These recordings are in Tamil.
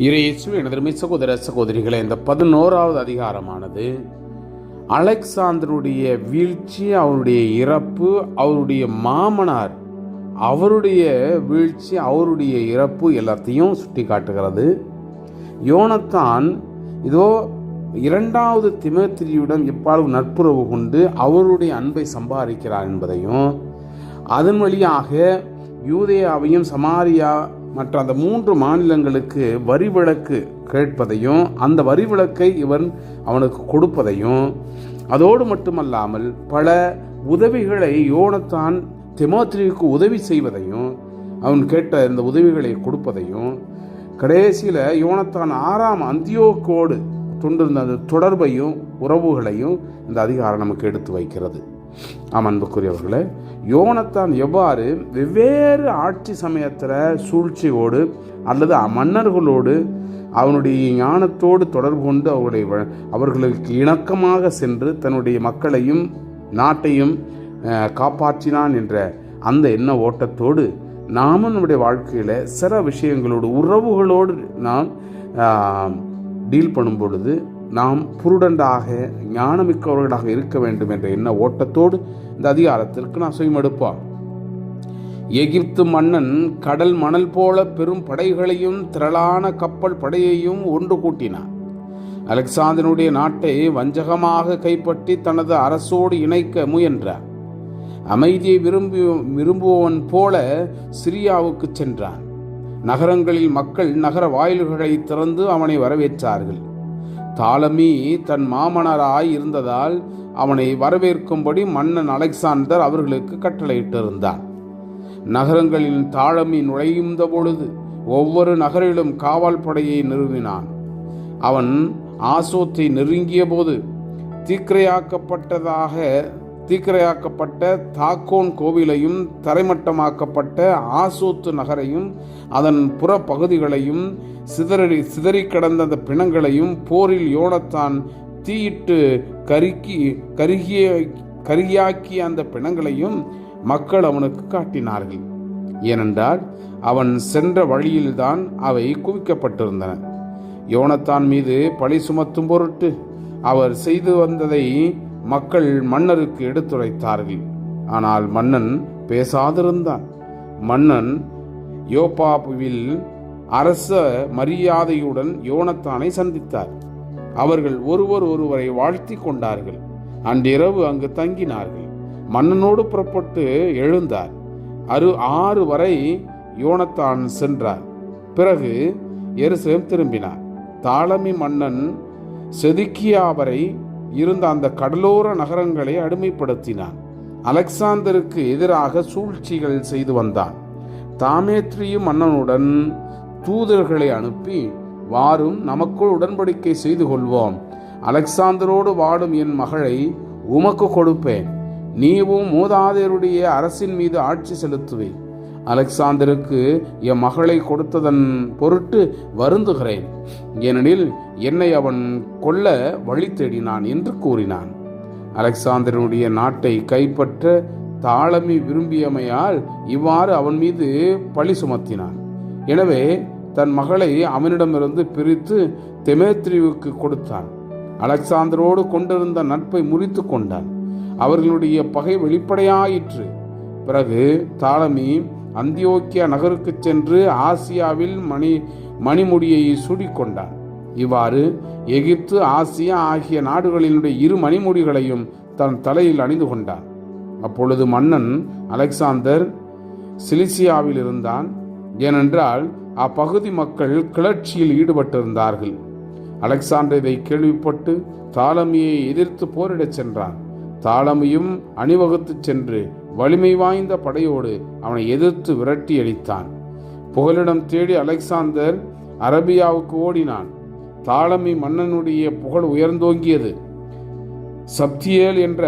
இயேசுவில் எனதருமை சகோதர சகோதரிகளை, இந்த 11வது அதிகாரமானது அலெக்சாந்தருடைய வீழ்ச்சி, அவருடைய இறப்பு, அவருடைய மாமனார் அவருடைய வீழ்ச்சி, அவருடைய இறப்பு எல்லாத்தையும் சுட்டி காட்டுகிறது. யோனத்தான் இதோ 2வது தீமோத்தேயுடன் எப்பாவது நட்புறவு கொண்டு அவருடைய அன்பை சம்பாதிக்கிறார் என்பதையும், அதன் வழியாக யூதேயாவையும் சமாரியா மற்ற அந்த 3 மாநிலங்களுக்கு வரி விலக்கு கேட்பதையும், அந்த வரி விலக்கை இவன் அவனுக்கு கொடுப்பதையும், அதோடு மட்டுமல்லாமல் பல உதவிகளை யோனத்தான் தீமோத்தேயுவுக்கு உதவி செய்வதையும், அவன் கேட்ட இந்த உதவிகளை கொடுப்பதையும், கடைசியில் யோனத்தான் 6ஆம் அந்தியோக்கோடு கொண்டிருந்த அந்த தொடர்பையும் உறவுகளையும் இந்த அதிகாரம் நமக்கு எடுத்து வைக்கிறது. அன்புக்குரியவர்களே, யோனத்தான் எவ்வாறு வெவ்வேறு ஆட்சி சமயத்தில் சூழ்ச்சியோடு அல்லது மன்னர்களோடு அவனுடைய ஞானத்தோடு தொடர்பு கொண்டு அவர்களுக்கு இணக்கமாக சென்று தன்னுடைய மக்களையும் நாட்டையும் காப்பாற்றினான் என்ற அந்த எண்ண ஓட்டத்தோடு நாமும் நம்முடைய வாழ்க்கையில் சில விஷயங்களோடு உறவுகளோடு நாம் டீல் பண்ணும் பொழுது நாம் புருடண்டாக ஞானமிக்கவர்களாக இருக்க வேண்டும் என்ற எண்ண ஓட்டத்தோடு இந்த அதிகாரத்திற்கு நான் செய்மடுப்பான். எகிப்து மன்னன் கடல் மணல் போல பெரும் படைகளையும் திரளான கப்பல் படையையும் ஒன்று கூட்டினான். அலெக்சாந்தனுடைய நாட்டை வஞ்சகமாக கைப்பற்றி தனது அரசோடு இணைக்க முயன்றான். அமைதியை விரும்புவன் போல சிரியாவுக்கு சென்றான். நகரங்களில் மக்கள் நகர வாயில்களை திறந்து அவனை வரவேற்றார்கள். தாலமி தன் மாமனராய் இருந்ததால் அவனை வரவேற்கும்படி மன்னன் அலெக்சாந்தர் அவர்களுக்கு கட்டளையிட்டிருந்தான். நகரங்களில் தாலமி நுழைந்த பொழுது ஒவ்வொரு நகரிலும் காவல் படையை நிறுவினான். அவன் ஆசோத்தை நெருங்கிய போது தீக்கிரையாக்கப்பட்ட தாக்கோன் கோவிலையும் தரைமட்டமாக்கப்பட்ட ஆசோத்து நகரையும் அதன் புற பகுதிகளையும் சிதறி கிடந்த அந்த பிணங்களையும் போரில் யோனத்தான் தீயிட்டு கருகியாக்கிய அந்த பிணங்களையும் மக்கள் அவனுக்கு காட்டினார்கள். ஏனென்றால் அவன் சென்ற வழியில்தான் அவை குவிக்கப்பட்டிருந்தன. யோனத்தான் மீது பழி சுமத்தும் பொருட்டு அவர் செய்து வந்ததை மக்கள் மன்னருக்கு எடுத்துரைத்தார்கள். ஆனால் மன்னன் பேசாதிருந்தான். மன்னன் யோப்பாவில் அரச மரியாதையுடன் யோனத்தானை சந்தித்தார். அவர்கள் ஒருவரை வாழ்த்தி கொண்டார்கள். அன்றிரவு அங்கு தங்கினார்கள். மன்னனோடு புறப்பட்டு எழுந்தார். 6 வரை யோனத்தான் சென்றார். பிறகு எருசலேம் திரும்பினார். தாலமி மன்னன் செதுக்கியா வரை இருந்த அந்த கடலோர நகரங்களை அடிமைப்படுத்தினான். அலெக்சாந்தருக்கு எதிராக சூழ்ச்சிகள் செய்து வந்தான். தீமோத்தேயு மன்னனுடன் தூதர்களை அனுப்பி, வாரும், நமக்குள் உடன்படிக்கை செய்து கொள்வோம். அலெக்சாந்தரோடு வாடும் என் மகளை உமக்கு கொடுப்பேன். நீவும் மூதாதையருடைய அரசின் மீது ஆட்சி செலுத்துவே. அலெக்சாந்தருக்கு என் மகளை கொடுத்ததன் பொருட்டு வருந்துகிறேன். ஏனெனில் என்னை அவன் கொல்ல வழி தேடினான் என்று கூறினான். அலெக்சாந்தருடைய நாட்டை கைப்பற்ற தாலமி விரும்பியமையால் இவ்வாறு அவன் மீது பழி சுமத்தினான். எனவே தன் மகளை அவனிடமிருந்து பிரித்து தீமோத்தேயுவுக்கு கொடுத்தான். அலெக்சாந்தரோடு கொண்டிருந்த நட்பை முறித்து கொண்டான். அவர்களுடைய பகை வெளிப்படையாயிற்று. பிறகு தாலமி அந்தியோக்கியா நகருக்கு சென்று ஆசியாவில் மணிமுடியை சூடிக்கொண்டான். இவ்வாறு எகிப்து, ஆசியா ஆகிய நாடுகளினுடைய 2 மணிமுடிகளையும் தன் தலையில் அணிந்து கொண்டான். அப்பொழுது மன்னன் அலெக்சாந்தர் சிலிசியாவில் இருந்தான். ஏனென்றால் அப்பகுதி மக்கள் கிளர்ச்சியில் ஈடுபட்டிருந்தார்கள். அலெக்சாந்தர் இதை கேள்விப்பட்டு தாலமியை எதிர்த்து போரிடச் சென்றான். தாலமியும் அணிவகுத்து சென்று வலிமை வாய்ந்த படையோடு அவனை எதிர்த்து விரட்டி அடித்தான். புகலிடம் தேடி அலெக்சாந்தர் அரபியாவுக்கு ஓடினான். தாலமி மன்னனுடைய புகழ் உயர்ந்தோங்கியது. சப்தியேல் என்ற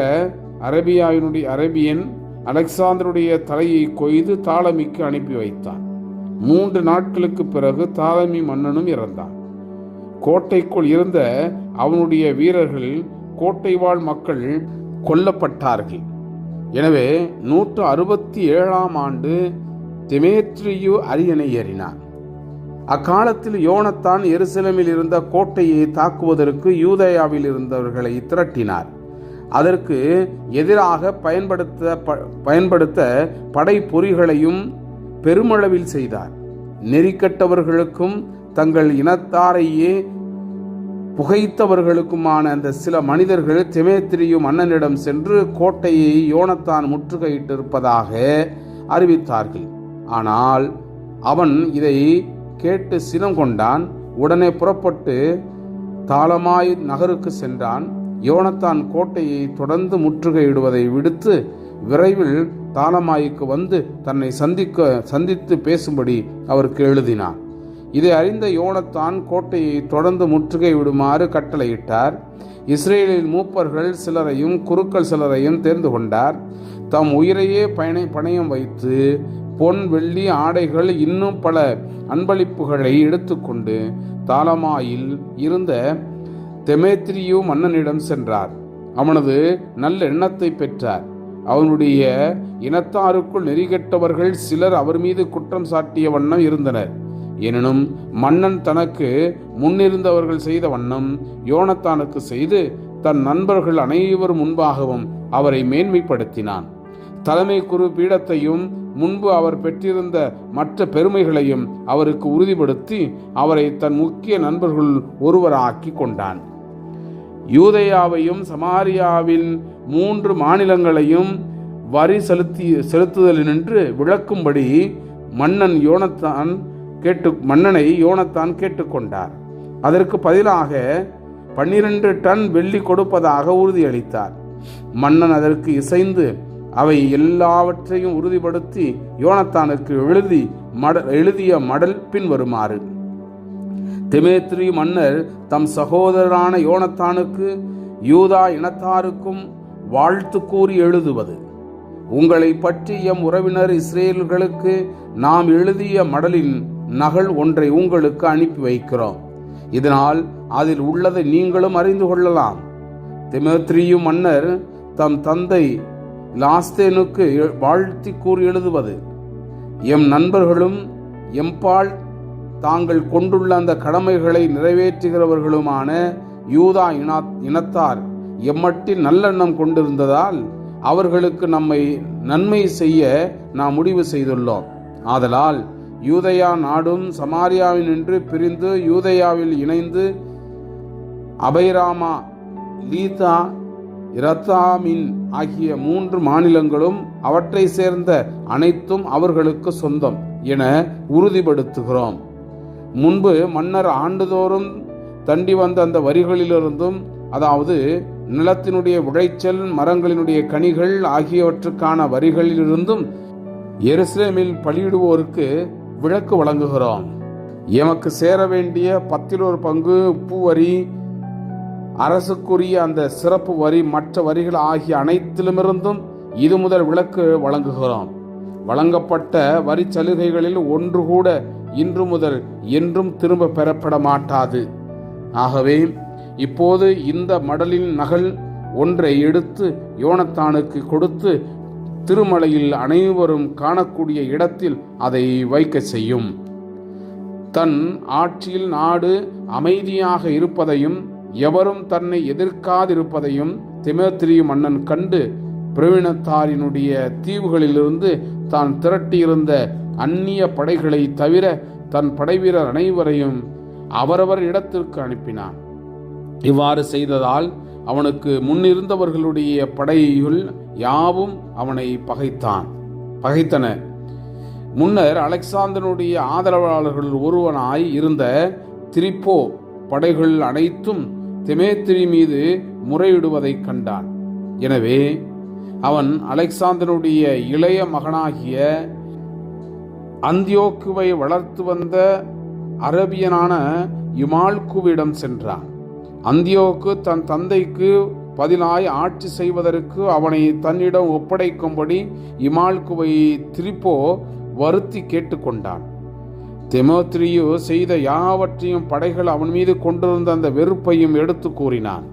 அரபியன் அலெக்சாந்தருடைய தலையை கொய்து தாலமிக்கு அனுப்பி வைத்தான். 3 நாட்களுக்கு பிறகு தாலமி மன்னனும் இறந்தான். கோட்டைக்குள் இருந்த அவனுடைய வீரர்கள், கோட்டை வாழ் மக்கள் கொல்லப்பட்டார்கள். எனவே 167ஆம் ஆண்டு தீமோத்தேயு அரியணை ஏறினான். அக்காலத்தில் யோனத்தான் எருசலேமில் இருந்த கோட்டையை தாக்குவதற்கு யூதேயாவில் இருந்தவர்களை திரட்டினார். அதற்கு எதிராக பயன்படுத்த படை பொறிகளையும் பெருமளவில் செய்தார். நெறிக்கட்டவர்களுக்கும் தங்கள் இனத்தாரையே புகைத்தவர்களுக்குமான அந்த சில மனிதர்கள் தெமேத்திரியு மன்னனிடம் சென்று கோட்டையை யோனத்தான் முற்றுகையிட்டிருப்பதாக அறிவித்தார்கள். ஆனால் அவன் இதை கேட்டு சினம் கொண்டான். உடனே புறப்பட்டு தாலமாய் நகருக்கு சென்றான். யோனத்தான் கோட்டையை தொடர்ந்து முற்றுகையிடுவதை விடுத்து விரைவில் தாலமாய்க்கு வந்து தன்னை சந்தித்து பேசும்படி அவருக்கு எழுதினான். இதை அறிந்த யோனத்தான் கோட்டையை தொடர்ந்து முற்றுகை விடுமாறு கட்டளையிட்டார். இஸ்ரேலில் மூப்பர்கள் சிலரையும் குருக்கள் சிலரையும் தேர்ந்து கொண்டார். தம் உயிரையே பணயம் வைத்து பொன் வெள்ளி ஆடைகள் இன்னும் பல அன்பளிப்புகளை எடுத்துக்கொண்டு தாலமாயில் இருந்த தெமேத்திரியு மன்னனிடம் சென்றார். அவனது நல்ல எண்ணத்தை பெற்றார். அவனுடைய இனத்தாருக்குள் நெறிகெட்டவர்கள் சிலர் அவர் மீது குற்றம் சாட்டிய வண்ணம் இருந்தனர். எனினும் மன்னன் தனக்கு முன்னிருந்தவர்கள் செய்த வண்ணம் யோனத்தானுக்கு செய்து தன் நண்பர்கள் அனைவர் முன்பாகவும் அவரை மேன்மைப்படுத்தினான். தலைமை குரு பீடத்தையும் முன்பு அவர் பெற்றிருந்த மற்ற பெருமைகளையும் அவருக்கு உறுதிப்படுத்தி அவரை தன் முக்கிய நண்பர்கள் ஒருவராக்கி கொண்டான். யூதேயாவையும் சமாரியாவில் 3 மாநிலங்களையும் வரி செலுத்துதலினின்று விளக்கும்படி மன்னனை யோனத்தான் கேட்டுக்கொண்டார். அதற்கு பதிலாக 12 டன் வெள்ளி கொடுப்பதாக உறுதியளித்தார். மன்னன் அதற்கு இசைந்து அவை எல்லாவற்றையும் உறுதிப்படுத்தி யோனத்தானுக்கு எழுதிய மடல் பின்வருமாறு: தெமேத்திரி மன்னர் தம் சகோதரரான யோனத்தானுக்கு யூதா இனத்தாருக்கும் வாழ்த்து கூறி எழுதுவது: உங்களை பற்றி எம் உறவினர் இஸ்ரேல்களுக்கு நாம் எழுதிய மடலின் நகல் ஒன்றை உங்களுக்கு அனுப்பி வைக்கிறோம். இதனால் அதில் உள்ளதை நீங்களும் அறிந்து கொள்ளலாம். தெமேத்திரியு மன்னர் தம் தந்தை லாஸ்தேனுக்கு வாழ்த்தி கூறி எழுதுவது: எம் நண்பர்களும் எம்பால் தாங்கள் கொண்டுள்ள அந்த கடமைகளை நிறைவேற்றுகிறவர்களுமான யூதா இனத்தார் எம்மட்டில் நல்லெண்ணம் கொண்டிருந்ததால் அவர்களுக்கு நம்மை நன்மை செய்ய நாம் முடிவு செய்துள்ளோம். ஆதலால் யூதேயா நாடும் சமாரியாவினின்று பிரிந்து யூதேயாவில் இணைந்து அபைராமா, லீதா, இரத்தாமின் ஆகிய 3 மாநிலங்களும் அவற்றை சேர்ந்த அனைத்தும் அவர்களுக்கு சொந்தம் என உறுதிப்படுத்துகிறோம். முன்பு மன்னர் ஆண்டுதோறும் தண்டி வந்த அந்த வரிகளிலிருந்தும், அதாவது நிலத்தினுடைய விளைச்சல், மரங்களினுடைய கனிகள் ஆகியவற்றுக்கான வரிகளிலிருந்தும் எருசலேமில் பலியிடுவோருக்கு விலக்கு வழங்குகிறோம். எமக்கு சேர வேண்டிய 10 பங்கு உப்பு வரி, அரசுக்குரிய அந்த சிறப்பு வரி, மற்ற வரிகள் ஆகிய அனைத்திலுமிருந்தும் இது முதல் விலக்கு வழங்குகிறோம். வழங்கப்பட்ட வரி சலுகைகளில் ஒன்று கூட இன்று முதல் என்றும் திரும்ப பெறப்பட மாட்டாது. ஆகவே இப்போது இந்த மடலின் நகல் ஒன்றை எடுத்து யோனத்தானுக்கு கொடுத்து திருமலையில் அனைவரும் காணக்கூடிய இடத்தில் அதை வைக்க செய்யும். தன் ஆட்சியில் நாடு அமைதியாக இருப்பதையும் எவரும் தன்னை எதிர்க்காதிருப்பதையும் தெமேத்திரியு மன்னன் கண்டு பிரவீணத்தாரினுடைய தீவுகளிலிருந்து தான் திரட்டியிருந்த அந்நிய படைகளை தவிர தன் படைவீரர் அனைவரையும் அவரவர் இடத்திற்கு அனுப்பினான். இவ்வாறு செய்ததால் அவனுக்கு முன்னிருந்தவர்களுடைய படையுள் யாவும் அவனை பகைத்தன. முன்னர் அலெக்சாந்தனுடைய ஆதரவாளர்கள் ஒருவனாய் இருந்த திரிப்போ படைகள் அனைத்தும் தெமேத்திரி மீது முறையிடுவதை கண்டான். எனவே அவன் அலெக்சாந்தனுடைய இளைய மகனாகிய அந்தியோக்குவை வளர்த்து வந்த அரபியனான யுமால்குவிடம் சென்றான். அந்தியோக்கு தன் தந்தைக்கு பதிலாய் ஆட்சி செய்வதற்கு அவனை தன்னிடம் ஒப்படைக்கும்படி இமால்குவை திரிப்போ வருத்தி கேட்டுக்கொண்டான். தெமேத்திரியு செய்த யாவற்றையும் படைகள் அவன் மீது கொண்டிருந்த அந்த வெறுப்பையும் எடுத்து கூறினான்.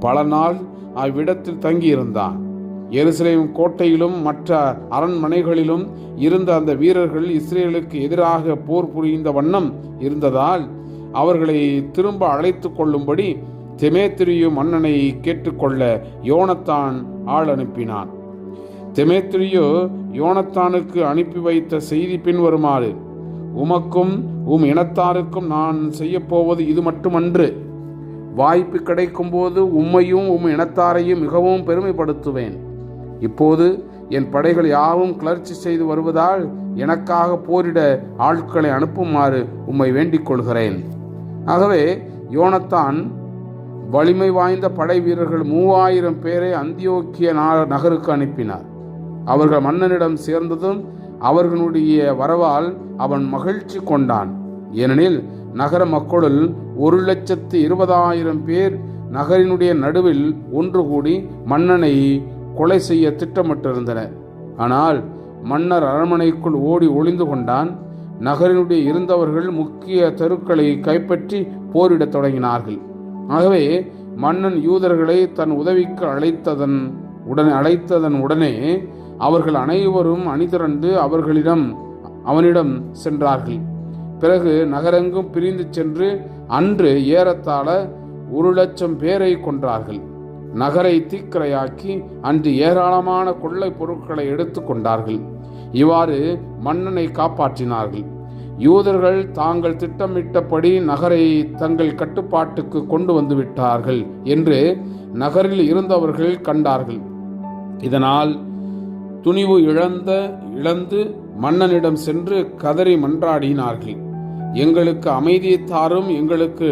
பல நாள் அவ்விடத்தில் தங்கியிருந்தான். எருசலேம் கோட்டையிலும் மற்ற அரண்மனைகளிலும் இருந்த அந்த வீரர்கள் இஸ்ரேலுக்கு எதிராக போர் புரிந்த வண்ணம் இருந்ததால் அவர்களை திரும்ப அழைத்து கொள்ளும்படி தெமேத்திரியு மன்னனை கேட்டுக்கொள்ள யோனத்தான் ஆள் அனுப்பினான். தெமேத்திரியு யோனத்தானுக்கு அனுப்பி வைத்த செய்தி பின்வருமாறு: உமக்கும் இனத்தாருக்கும் நான் செய்யப்போவது இது மட்டுமன்று. வாய்ப்பு கிடைக்கும் போது உம்மையும் இனத்தாரையும் மிகவும் பெருமைப்படுத்துவேன். இப்போது என் படைகள் யாவும் கிளர்ச்சி செய்து வருவதால் எனக்காக போரிட ஆட்களை அனுப்புமாறு உம்மை வேண்டிக் கொள்கிறேன். ஆகவே யோனத்தான் வலிமை வாய்ந்த படை வீரர்கள் 3000 பேரை அந்தியோக்கிய நகருக்கு அனுப்பினார். அவர்கள் மன்னனிடம் சேர்ந்ததும் அவர்களுடைய வரவால் அவன் மகிழ்ச்சி கொண்டான். ஏனெனில் நகர மக்களுள் 1,20,000 பேர் நகரினுடைய நடுவில் ஒன்று கூடி மன்னனை கொலை செய்ய திட்டமிட்டிருந்தனர். ஆனால் மன்னர் அரண்மனைக்குள் ஓடி ஒளிந்து கொண்டான். நகரினுடைய இருந்தவர்கள் முக்கிய தெருக்களை கைப்பற்றி போரிடத் தொடங்கினார்கள். ஆகவே மன்னன் யூதர்களை தன் உதவிக்கு அழைத்ததன் உடனே அவர்கள் அனைவரும் அணிதிரண்டு அவனிடம் சென்றார்கள். பிறகு நகரெங்கும் பிரிந்து சென்று அன்று ஏறத்தாழ 1,00,000 பேரை கொன்றார்கள். நகரை தீக்கிரையாக்கி அன்று ஏராளமான கொள்ளை பொருட்களை எடுத்து கொண்டார்கள். இவ்வாறு மன்னனை காப்பாற்றினார்கள். யூதர்கள் தாங்கள் திட்டமிட்டபடி நகரை தங்கள் கட்டுப்பாட்டுக்கு கொண்டு வந்து விட்டார்கள் என்று நகரில் இருந்தவர்கள் கண்டார்கள். இதனால் துணிவு இழந்து மன்னனிடம் சென்று கதறி மன்றாடினார்கள். எங்களுக்கு அமைதியை தாரும், எங்களுக்கு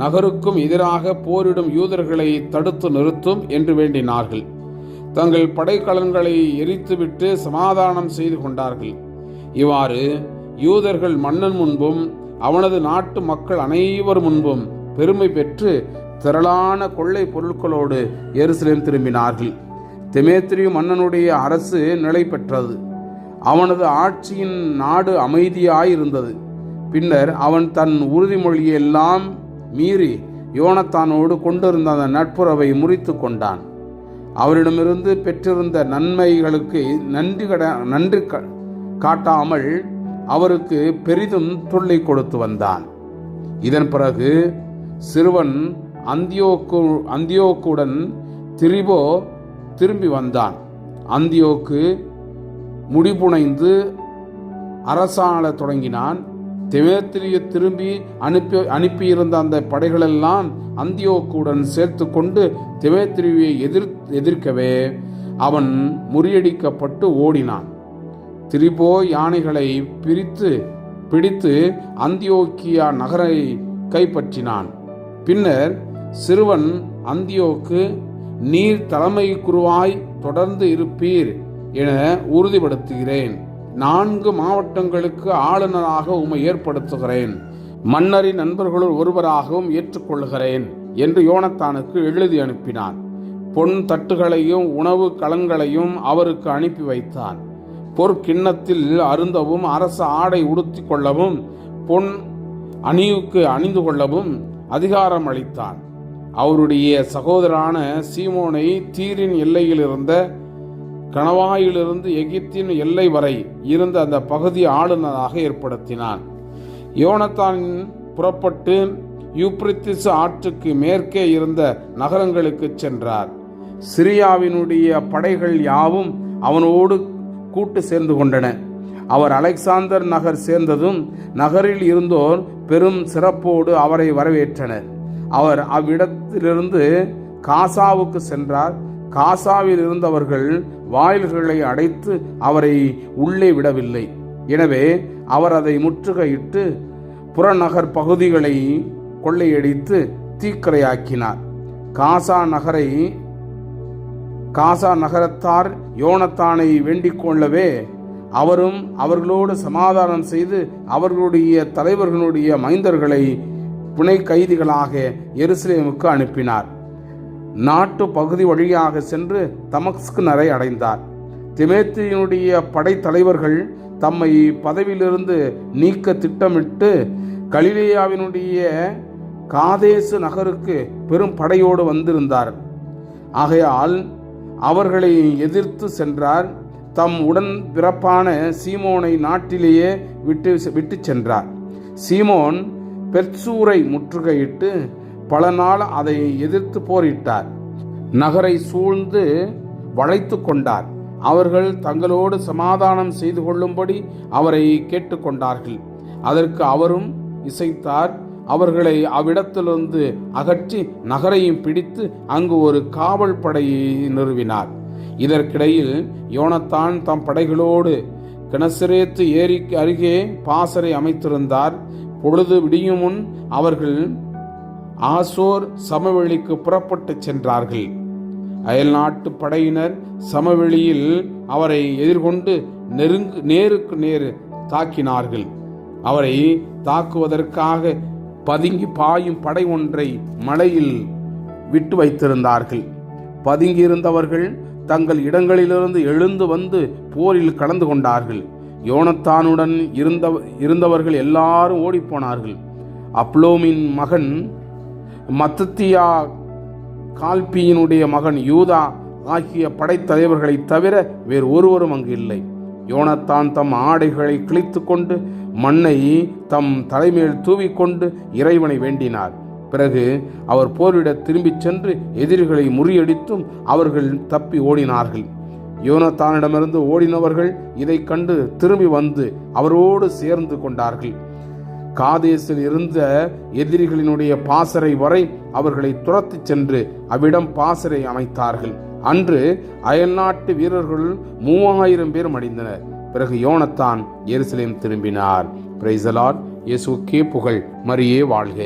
நகருக்கும் எதிராக போரிடும் யூதர்களை தடுத்து நிறுத்தும் என்று வேண்டினார்கள். தங்கள் படைக்கலன்களை எரித்துவிட்டு சமாதானம் செய்து கொண்டார்கள். இவ்வாறு யூதர்கள் மன்னன் முன்பும் அவனது நாட்டு மக்கள் அனைவர் முன்பும் பெருமை பெற்று திரளான கொள்ளை பொருட்களோடு எருசலேம் திரும்பினார்கள். தெமேத்திரியு மன்னனுடைய அரசு நிலை பெற்றது. அவனது ஆட்சியின் நாடு அமைதியாயிருந்தது. பின்னர் அவன் தன் உறுதிமொழியெல்லாம் மீறி யோனத்தானோடு கொண்டிருந்த அந்த நட்புறவை முறித்து கொண்டான். அவரிடமிருந்து பெற்றிருந்த நன்மைகளுக்கு நன்றி காட்டாமல் அவருக்கு பெரிதும் தொல்லை கொடுத்து வந்தான். இதன் பிறகு சிறுவன் அந்தியோக்குடன் திரிபோ திரும்பி வந்தான். அந்தியோக்கு முடிபுனைந்து அரசாள தொடங்கினான். தெமேத்திரியு திரும்பி அனுப்பியிருந்த அந்த படைகளெல்லாம் அந்தியோக்குடன் சேர்த்து கொண்டு தெமேத்திரியை எதிர்க்கவே அவன் முறியடிக்கப்பட்டு ஓடினான். திரிபோ யானைகளை பிடித்து அந்தியோக்கியா நகரை கைப்பற்றினான். பின்னர் சிறுவன் அந்தியோக்கு, நீர் தலைமை குருவாய் தொடர்ந்து இருப்பீர் என உறுதிப்படுத்துகிறேன். 4 மாவட்டங்களுக்கு ஆளுநராக உம்மை ஏற்படுத்துகிறேன். மன்னரின் நண்பர்களுள் ஒருவராகவும் ஏற்றுக்கொள்கிறேன் என்று யோனத்தானுக்கு எழுதி அனுப்பினான். பொன் தட்டுகளையும் உணவு கலன்களையும் அவருக்கு அனுப்பி வைத்தான். பொற்கிண்ணத்தில் அருந்தவும் அரச ஆடை உடுத்தி கொள்ளவும் பொன் அணிவுக்கு அணிந்து கொள்ளவும் அதிகாரம் அளித்தான். அவருடைய சகோதரான சீமோனை தீரின் எல்லையில் இருந்த கணவாயிலிருந்து எகிப்தின் எல்லை வரை இருந்த அந்த பகுதி ஆளுநராக ஏற்படுத்தினான். யோனத்தான் புறப்பட்டு யூப்ரட்டிஸ் ஆற்றுக்கு மேற்கே இருந்த நகரங்களுக்கு சென்றார். சிரியாவினுடைய படைகள் யாவும் அவனோடு கூட்டு சேர்ந்து கொண்டன. அவர் அலெக்சாந்தர் நகர் சேர்ந்ததும் நகரில் இருந்தோர் பெரும் சிறப்போடு அவரை வரவேற்றனர். அவர் அவ்விடத்திலிருந்து காசாவுக்கு சென்றார். காசாவில் இருந்தவர்கள் வாயில்களை அடைத்து அவரை உள்ளே விடவில்லை. எனவே அவர் அதை முற்றுகையிட்டு புறநகர் பகுதிகளை கொள்ளையடித்து தீக்கிரையாக்கினார். காசா நகரத்தார் யோனத்தானை வேண்டிக் கொள்ளவே அவரும் அவர்களோடு சமாதானம் செய்து அவர்களுடைய தலைவர்களுடைய மைந்தர்களை புனை கைதிகளாக எருசலேமுக்கு அனுப்பினார். நாட்டு பகுதி வழியாக சென்று தமஸ்கு நகரை அடைந்தார். தெமேத்திரியினுடைய படைத்தலைவர்கள் தம்மை பதவியிலிருந்து நீக்க திட்டமிட்டு கலிலேயாவினுடைய காதேசு நகருக்கு பெரும் படையோடு வந்திருந்தார். ஆகையால் அவர்களை எதிர்த்து சென்றார். தம் உடன் பிறப்பான சீமோனை நாட்டிலேயே விட்டு சென்றார். சீமோன் பெர்சூரை முற்றுகையிட்டு பல நாள் அதை எதிர்த்து போரிட்டார். நகரை சூழ்ந்து வளைத்து கொண்டார். அவர்கள் தங்களோடு சமாதானம் செய்து கொள்ளும்படி அவரை கேட்டுக்கொண்டார்கள். அதற்கு அவரும் இசைத்தார். அவர்களை அவ்விடத்திலிருந்து அகற்றி நகரையும் பிடித்து அங்கு ஒரு காவல் படையை நிறுவினார். இதற்கிடையில் யோனத்தான் தம் படைகளோடு கெனசரேத்து ஏரிக்கு அருகே பாசறை அமைத்திருந்தார். பொழுது விடியும் முன் அவர்கள் ஆசோர் சமவெளிக்கு புறப்பட்டு சென்றார்கள். அயல் நாட்டு படையினர் சமவெளியில் அவரை எதிர்கொண்டு நேருக்கு நேர் தாக்கினார்கள். அவரை தாக்குவதற்காக பதுங்கி பாயும் படை ஒன்றை மலையில் விட்டு வைத்திருந்தார்கள். பதுங்கியிருந்தவர்கள் தங்கள் இடங்களிலிருந்து எழுந்து வந்து போரில் கலந்து கொண்டார்கள். யோனத்தானுடன் இருந்தவர்கள் எல்லாரும் ஓடிப்போனார்கள். அப்லோமின் மகன் மத்தத்தியா, கால்பியினுடைய மகன் யூதா ஆகிய படைத்தலைவர்களை தவிர வேறு ஒருவரும் அங்கு இல்லை. யோனத்தான் தம் ஆடைகளை கிழித்து கொண்டு மண்ணை தம் தலைமையில் தூவிக்கொண்டு இறைவனை வேண்டினார். பிறகு அவர் போரிட திரும்பிச் சென்று எதிரிகளை முறியடித்தும் அவர்கள் தப்பி ஓடினார்கள். யோனத்தானிடமிருந்து ஓடினவர்கள் இதை கண்டு திரும்பி வந்து அவரோடு சேர்ந்து கொண்டார்கள். காதேசில் இருந்த எதிரிகளினுடைய பாசறை வரை அவர்களை துரத்திச் சென்று அவ்விடம் பாசறை அமைத்தார்கள். அன்று அயல்நாட்டு வீரர்கள் 3000 பேர் மடிந்தனர். பிறகு யோனத்தான் எருசலேம் திரும்பினார். Praise the Lord. இயேசுவுக்கே புகழ். மரியே வாழ்க.